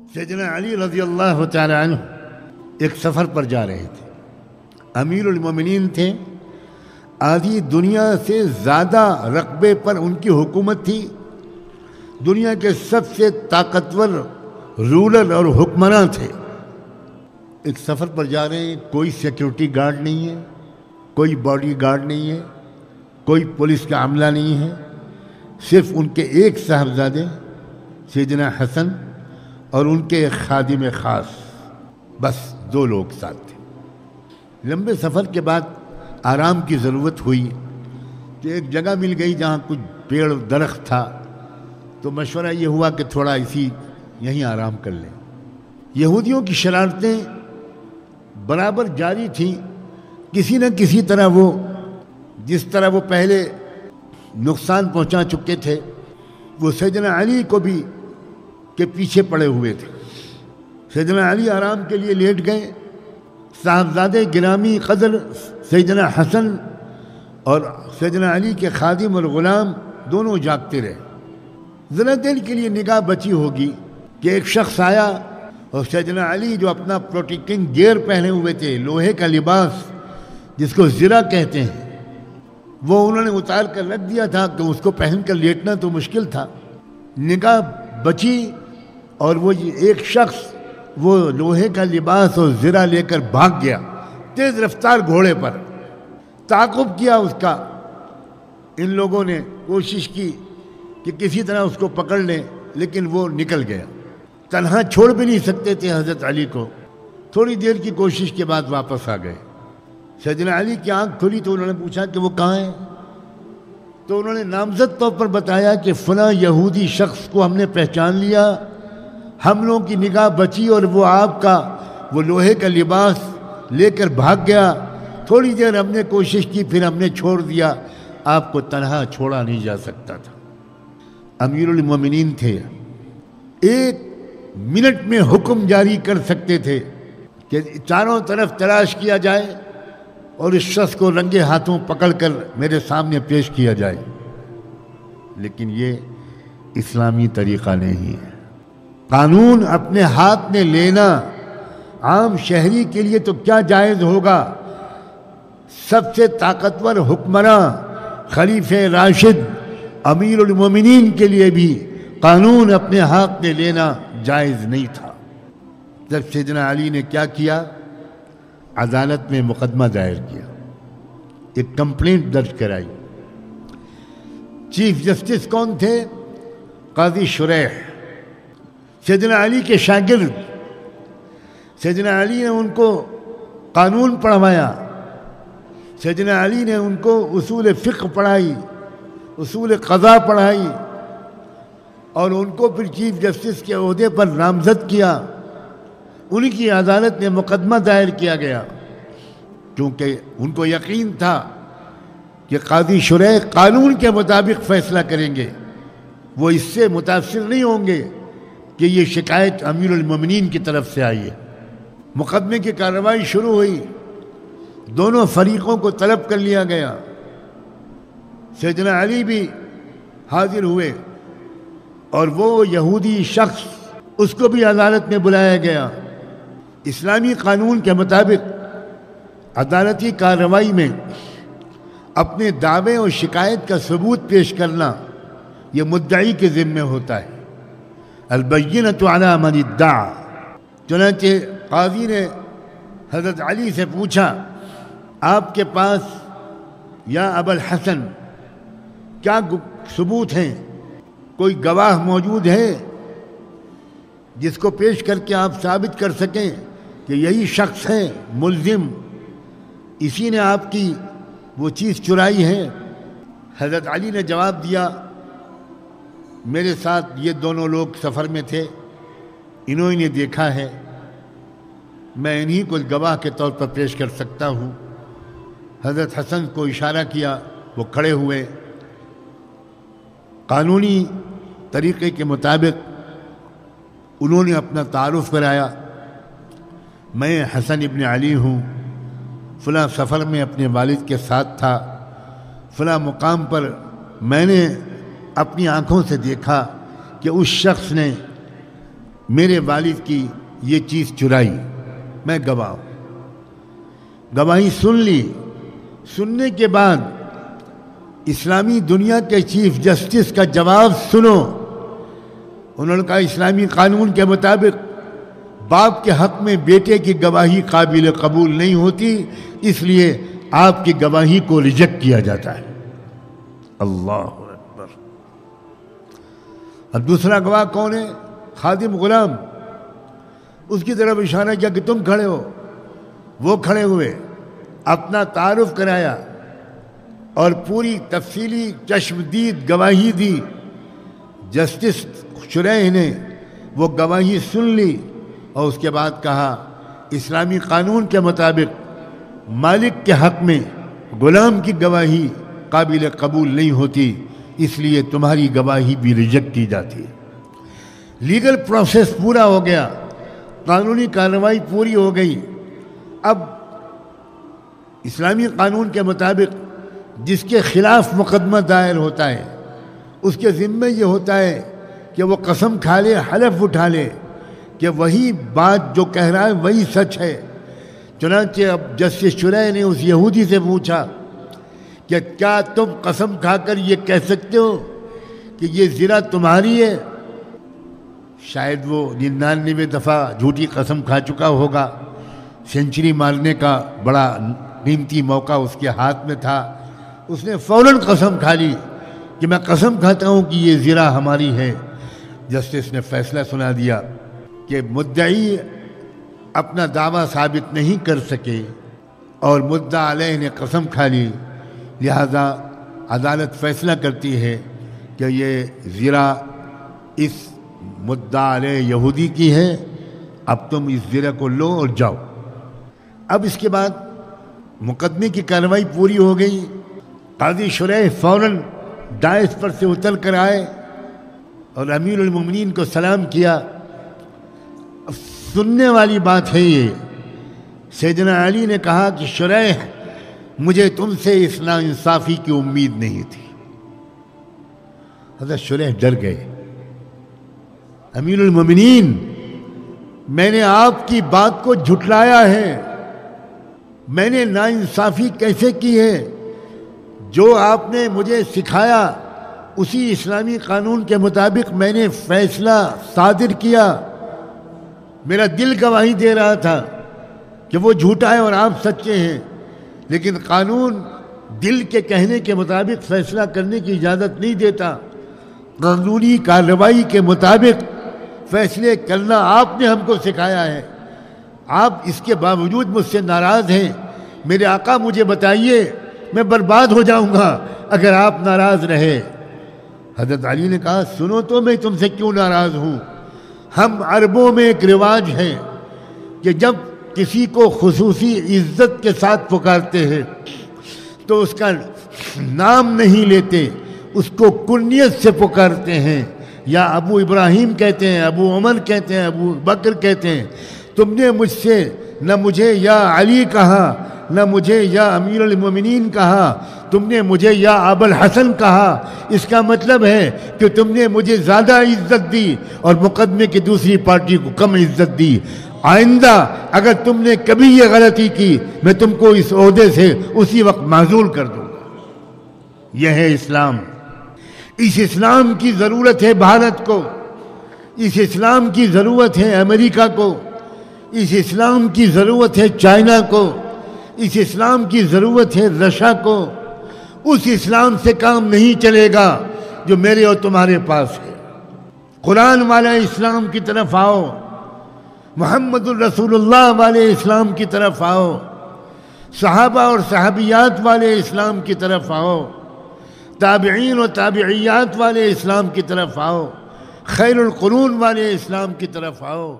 سیدنا علی رضی اللہ تعالی عنہ ایک سفر پر جا رہے تھے، امیر المومنین تھے، آدھی دنیا سے زیادہ رقبے پر ان کی حکومت تھی، دنیا کے سب سے طاقتور رولر اور حکمراں تھے۔ ایک سفر پر جا رہے ہیں، کوئی سیکیورٹی گارڈ نہیں ہے، کوئی باڈی گارڈ نہیں ہے، کوئی پولیس کا عملہ نہیں ہے، صرف ان کے ایک صاحبزادے سیدنا حسن اور ان کے ایک خادم خاص، بس 2 لوگ ساتھ تھے۔ لمبے سفر کے بعد آرام کی ضرورت ہوئی کہ ایک جگہ مل گئی جہاں کچھ پیڑ درخت تھا، تو مشورہ یہ ہوا کہ تھوڑا یہیں آرام کر لیں۔ یہودیوں کی شرارتیں برابر جاری تھیں، کسی نہ کسی طرح جس طرح وہ پہلے نقصان پہنچا چکے تھے، وہ سیدنا علی کو بھی کے پیچھے پڑے ہوئے تھے۔ سیدنا علی آرام کے لیے لیٹ گئے، صاحبزادے گرامی قدر سیدنا حسن اور سیدنا علی کے خادم اور غلام دونوں جاگتے رہے۔ ذرا دیر کے لیے نگاہ بچی ہوگی کہ ایک شخص آیا اور سیدنا علی جو اپنا پروٹیکٹنگ گیئر پہنے ہوئے تھے، لوہے کا لباس جس کو زرہ کہتے ہیں، وہ انہوں نے اتار کر رکھ دیا تھا کہ اس کو پہن کر لیٹنا تو مشکل تھا۔ نگاہ بچی اور وہ ایک شخص وہ لوہے کا لباس اور زرہ لے کر بھاگ گیا، تیز رفتار گھوڑے پر۔ تعاقب کیا اس کا، ان لوگوں نے کوشش کی کہ کسی طرح اس کو پکڑ لیں، لیکن وہ نکل گیا۔ تنہا چھوڑ بھی نہیں سکتے تھے حضرت علی کو، تھوڑی دیر کی کوشش کے بعد واپس آ گئے۔ سیدنا علی کی آنکھ کھلی تو انہوں نے پوچھا کہ وہ کہاں ہے؟ تو انہوں نے نامزد طور پر بتایا کہ فلاں یہودی شخص کو ہم نے پہچان لیا، ہم لوگوں کی نگاہ بچی اور وہ آپ کا وہ لوہے کا لباس لے کر بھاگ گیا، تھوڑی دیر ہم نے کوشش کی پھر ہم نے چھوڑ دیا، آپ کو تنہا چھوڑا نہیں جا سکتا تھا۔ امیر المومنین تھے، 1 منٹ میں حکم جاری کر سکتے تھے کہ چاروں طرف تلاش کیا جائے اور اس شخص کو رنگے ہاتھوں پکڑ کر میرے سامنے پیش کیا جائے، لیکن یہ اسلامی طریقہ نہیں ہے۔ قانون اپنے ہاتھ میں لینا عام شہری کے لیے تو کیا جائز ہوگا، سب سے طاقتور حکمراں خلیفہ راشد امیر المومنین کے لیے بھی قانون اپنے ہاتھ میں لینا جائز نہیں تھا۔ جب سیدنا علی نے کیا کیا، عدالت میں مقدمہ دائر کیا، ایک کمپلینٹ درج کرائی۔ چیف جسٹس کون تھے؟ قاضی شریح، سیدنا علی کے شاگرد۔ سیدنا علی نے ان کو قانون پڑھوایا، سیدنا علی نے ان کو اصول فقہ پڑھائی، اصول قضاء پڑھائی، اور ان کو پھر چیف جسٹس کے عہدے پر نامزد کیا۔ ان کی عدالت میں مقدمہ دائر کیا گیا، کیونکہ ان کو یقین تھا کہ قاضی شریح قانون کے مطابق فیصلہ کریں گے، وہ اس سے متاثر نہیں ہوں گے کہ یہ شکایت امیر المومنین کی طرف سے آئی ہے۔ مقدمے کی کارروائی شروع ہوئی، دونوں فریقوں کو طلب کر لیا گیا، سیدنا علی بھی حاضر ہوئے اور وہ یہودی شخص اس کو بھی عدالت میں بلایا گیا۔ اسلامی قانون کے مطابق عدالتی کارروائی میں اپنے دعوے اور شکایت کا ثبوت پیش کرنا یہ مدعی کے ذمہ ہوتا ہے۔ البینۃ علی من ادعی۔ چنانچہ قاضی نے حضرت علی سے پوچھا، آپ کے پاس یا ابا الحسن کیا ثبوت ہیں؟ کوئی گواہ موجود ہے جس کو پیش کر کے آپ ثابت کر سکیں کہ یہی شخص ہے ملزم، اسی نے آپ کی وہ چیز چرائی ہے؟ حضرت علی نے جواب دیا، میرے ساتھ یہ دونوں لوگ سفر میں تھے، انہوں نے دیکھا ہے، میں انہی کو گواہ کے طور پر پیش کر سکتا ہوں۔ حضرت حسن کو اشارہ کیا، وہ کھڑے ہوئے۔ قانونی طریقے کے مطابق انہوں نے اپنا تعارف کرایا، میں حسن ابن علی ہوں، فلاں سفر میں اپنے والد کے ساتھ تھا، فلاں مقام پر میں نے اپنی آنکھوں سے دیکھا کہ اس شخص نے میرے والد کی یہ چیز چرائی، میں گواہ ہوں۔ گواہی سن لی۔ سننے کے بعد اسلامی دنیا کے چیف جسٹس کا جواب سنو۔ انہوں نے کہا اسلامی قانون کے مطابق باپ کے حق میں بیٹے کی گواہی قابل قبول نہیں ہوتی، اس لیے آپ کی گواہی کو ریجیکٹ کیا جاتا ہے۔ اللہ اکبر۔ اب دوسرا گواہ کون ہے؟ خادم غلام۔ اس کی طرف اشارہ کیا کہ تم کھڑے ہو۔ وہ کھڑے ہوئے، اپنا تعارف کرایا اور پوری تفصیلی چشمدید گواہی دی۔ جسٹس شریح نے وہ گواہی سن لی اور اس کے بعد کہا اسلامی قانون کے مطابق مالک کے حق میں غلام کی گواہی قابل قبول نہیں ہوتی، اس لیے تمہاری گواہی بھی ریجیکٹ کی جاتی ہے۔ لیگل پروسیس پورا ہو گیا، قانونی کارروائی پوری ہو گئی۔ اب اسلامی قانون کے مطابق جس کے خلاف مقدمہ دائر ہوتا ہے اس کے ذمے یہ ہوتا ہے کہ وہ قسم کھا لے، حلف اٹھا لے کہ وہی بات جو کہہ رہا ہے وہی سچ ہے۔ چنانچہ اب جسٹس شریح نے اس یہودی سے پوچھا کہ کیا تم قسم کھا کر یہ کہہ سکتے ہو کہ یہ زنا تمہاری ہے؟ شاید وہ 99 دفعہ جھوٹی قسم کھا چکا ہوگا، سینچری مارنے کا بڑا قیمتی موقع اس کے ہاتھ میں تھا۔ اس نے فوراً قسم کھا لی کہ میں قسم کھاتا ہوں کہ یہ زنا ہماری ہے۔ جسٹس نے فیصلہ سنا دیا کہ مدعی اپنا دعویٰ ثابت نہیں کر سکے اور مدعا علیہ نے قسم کھا لی، لہذا عدالت فیصلہ کرتی ہے کہ یہ زنا اس مدعا علیہ یہودی کی ہے، اب تم اس زنا کو لو اور جاؤ۔ اب اس کے بعد مقدمے کی کارروائی پوری ہو گئی۔ قاضی شریح فوراً دائس پر سے اتر کر آئے اور امیر المومنین کو سلام کیا۔ سننے والی بات ہے یہ، سیدنا علی نے کہا کہ شریح مجھے تم سے اس ناانصافی کی امید نہیں تھی۔ حضرت شریح ڈر گئے۔ امیر المومنین، میں نے آپ کی بات کو جھٹلایا ہے، میں نے ناانصافی کیسے کی ہے؟ جو آپ نے مجھے سکھایا اسی اسلامی قانون کے مطابق میں نے فیصلہ صادر کیا۔ میرا دل گواہی دے رہا تھا کہ وہ جھوٹا ہے اور آپ سچے ہیں، لیکن قانون دل کے کہنے کے مطابق فیصلہ کرنے کی اجازت نہیں دیتا۔ قانونی کارروائی کے مطابق فیصلے کرنا آپ نے ہم کو سکھایا ہے، آپ اس کے باوجود مجھ سے ناراض ہیں۔ میرے آقا مجھے بتائیے، میں برباد ہو جاؤں گا اگر آپ ناراض رہے۔ حضرت علی نے کہا سنو تو میں تم سے کیوں ناراض ہوں؟ ہم عربوں میں ایک رواج ہے کہ جب کسی کو خصوصی عزت کے ساتھ پکارتے ہیں تو اس کا نام نہیں لیتے، اس کو کنیت سے پکارتے ہیں، یا ابو ابراہیم کہتے ہیں، ابو عمر کہتے ہیں، ابو بکر کہتے ہیں۔ تم نے مجھ سے نہ مجھے یا علی کہا، نہ مجھے یا امیر المومنین کہا، تم نے مجھے یا ابو الحسن کہا۔ اس کا مطلب ہے کہ تم نے مجھے زیادہ عزت دی اور مقدمے کی دوسری پارٹی کو کم عزت دی۔ آئندہ اگر تم نے کبھی یہ غلطی کی میں تم کو اس عہدے سے اسی وقت معزول کر دوں گا۔ یہ ہے اسلام۔ اس اسلام کی ضرورت ہے بھارت کو، اس اسلام کی ضرورت ہے امریکہ کو، اس اسلام کی ضرورت ہے چائنا کو، اس اسلام کی ضرورت ہے رشیا کو۔ اس اسلام سے کام نہیں چلے گا جو میرے اور تمہارے پاس ہے۔ قرآن والا اسلام کی طرف آؤ، محمد الرسول اللہ والے اسلام کی طرف آؤ، صحابہ اور صحابیات والے اسلام کی طرف آؤ، تابعین و تابعیات والے اسلام کی طرف آؤ، خیر القرون والے اسلام کی طرف آؤ۔